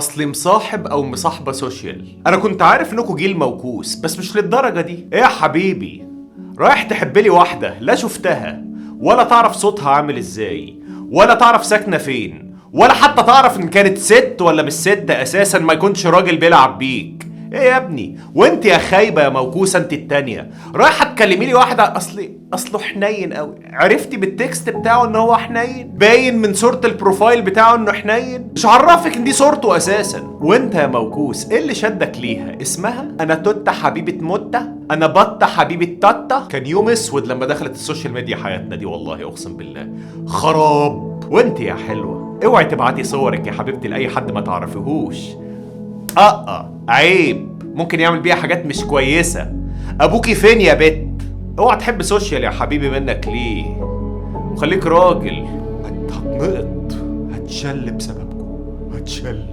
اصلي مصاحب او مصاحبه سوشيال. انا كنت عارف انكوا جيل موكوس بس مش للدرجه دي. ايه يا حبيبي، رايح تحب لي واحده لا شفتها ولا تعرف صوتها عامل ازاي ولا تعرف ساكنه فين ولا حتى تعرف ان كانت ست ولا مش ست، اساسا ما يكونش راجل بيلعب بيك. ايه يا ابني، وانت يا خايبه يا موكوسه انت التانيه رايحه تكلمي لي واحده اصله حنين قوي. عرفتي بالتكست بتاعه ان هو حنين؟ باين من صوره البروفايل بتاعه انه حنين. مش عرفك ان دي صورته اساسا؟ وانت يا موكوس ايه اللي شدك ليها؟ اسمها انا توته حبيبه موته، انا بطه حبيبه تاتا. كان يوم اسود لما دخلت السوشيال ميديا حياتنا دي، والله اقسم بالله خراب. وانت يا حلوه اوعي تبعتي صورك يا حبيبتي لاي حد ما تعرفيهوش. عيب، ممكن يعمل بيها حاجات مش كويسة. ابوكي فين يا بت؟ اوعى تحب سوشيال يا حبيبي، منك ليه؟ وخليك راجل. هتنقط، هتشل بسببكم، هتشل.